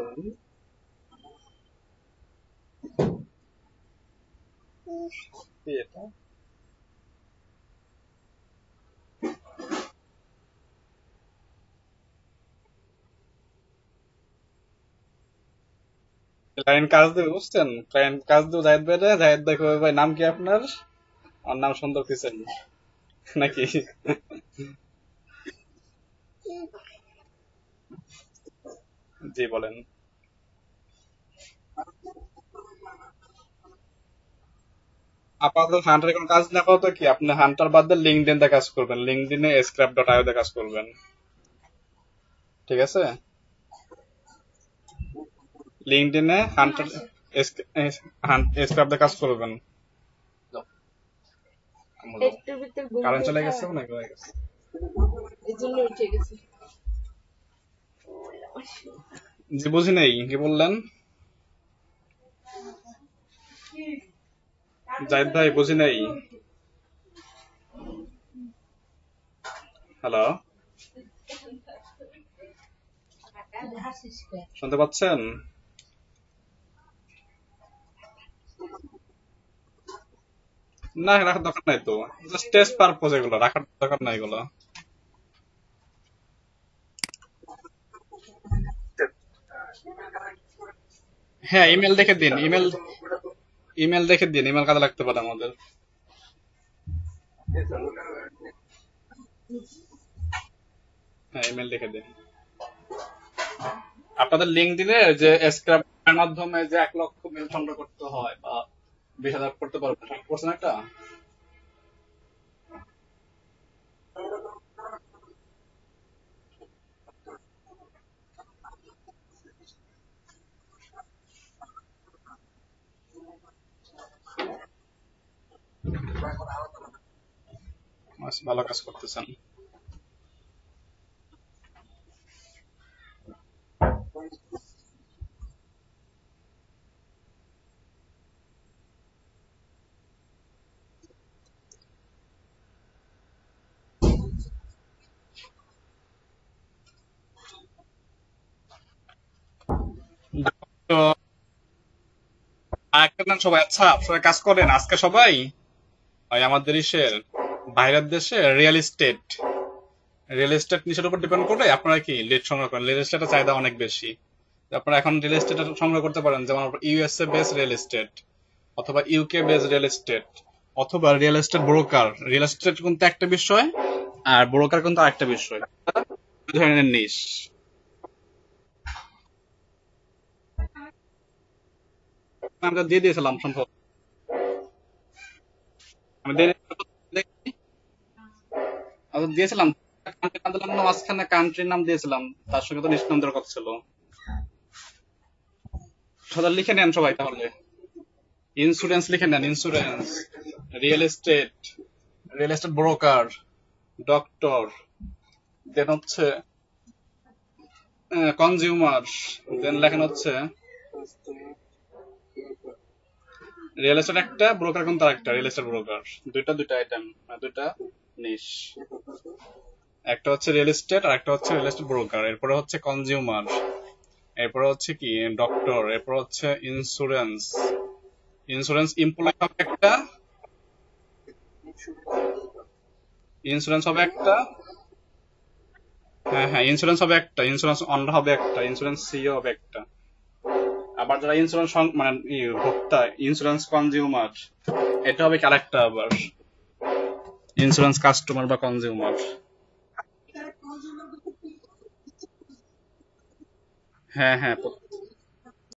Speaker 1: কি এটা? ক্লায়েন্ট কাজ দেবে, বুঝছেন? ক্লায়েন্ট কাজ দেবে জাহিদ ভাই, জাহিদ ভাই কবে, ভাই নাম কি আপনার? আমার নাম সুন্দর কিসেন নাকি? জি বলেন। আপাতত হান্টারের কোনো কাজ না করতে কি আপনি হান্টার বাদ দিয়ে লিঙ্কডইন তে কাজ করবেন, লিঙ্কডইনে scrap.io তে কাজ করবেন, ঠিক আছে? লিঙ্কডইনে হান্টার স্ক্র্যাপ দিয়ে কাজ করবেন।
Speaker 2: একটু ভিতর ঘুম
Speaker 1: কারেন্ট চলে
Speaker 2: দেখা
Speaker 1: গেছে নাকি হয়ে গেছে?
Speaker 2: এই জন্য উঠে গেছে।
Speaker 1: জি বুঝি নাই কি বললেন জাহিদ ভাই, বুঝি নাই। হ্যালো, শুনতে পাচ্ছেন? না, রাখার দরকার নাই তো, জাস্ট টেস্ট পারপোজ, এগুলো রাখার দরকার নাই এগুলো। হ্যাঁ, ইমেল দেখে দিন, ইমেল দেখে দিন, ইমেল কাজে লাগতে পারে আমাদের। হ্যাঁ, ইমেল দেখে দিন। আপনাদের লিঙ্ক দিলে যে স্ক্রাবের মাধ্যমে যে 1 লক্ষ মেল সংগ্রহ করতে হয় বা 20,000 করতে পারবেন, করছেন একটা? আচ্ছা, ভালো কাজ করতেছেন। তো আরেকটা নেন সবাই, আচ্ছা সবাই কাজ করেন আজকে সবাই। ওই আমাদের ইসের বাইরের দেশে রিয়েল এস্টেট নিচের উপর ডিপেন্ড করে আপনারা কি লিড সংগ্রহ করেন। রিয়েল এস্টেটের চাহিদা অনেক বেশি। আপনারা এখন রিয়েল এস্টেট সংগ্রহ করতে পারেন, যেমন ইউএসএ বেস রিয়েল এস্টেট, অথবা ইউকে বেস রিয়েল এস্টেট, অথবা real estate broker. Real estate কিন্তু একটা বিষয়, আর ব্রোকার কিন্তু আরেকটা বিষয়, দুই ধরনের নিশ। আমরা দিয়ে দিয়েছিলাম সম্ভব, আমি দিয়েছিলাম। কান্ট্রির নাম দিলাম না মাঝখানে, কান্ট্রির নাম দিয়েছিলাম, তার সঙ্গে তো নিশ নাম দেওয়ার কথা ছিল। সবাই লিখে নেন সবাই তাহলে। ইন্স্যুরেন্স লিখে নেন, insurance, real estate, real estate broker, doctor, then হচ্ছে কনজিউমার, দেন লেখেন হচ্ছে রিয়েল এস্টেট একটা, ব্রোকার কিন্তু আরেকটা। রিয়েল এস্টেট ব্রোকার দুইটা দুইটা আইটেম, দুইটা নিশ। একটা হচ্ছে রিয়েল এস্টেট আর একটা হচ্ছে রিয়েল এস্টেট ব্রোকার। এরপরে হচ্ছে কনজিউমার, এরপরে হচ্ছে কি ডক্টর, এরপর হচ্ছে ইন্স্যুরেন্স। ইন্স্যুরেন্স এমপ্লয় হবে একটা, ইন্স্যুরেন্স হবে একটা। হ্যাঁ হ্যাঁ, ইন্স্যুরেন্স হবে একটা, ইন্স্যুরেন্স অনার হবে একটা, ইন্স্যুরেন্স সিও হবে একটা। আবার যারা ইন্স্যুরেন্স মানে ভোক্তা, ইন্স্যুরেন্স কনজিউমার, এটা হবে কি আরেকটা আবার, ইন্স্যুরেন্স কাস্টমার বা কনজিউমার। হ্যাঁ হ্যাঁ,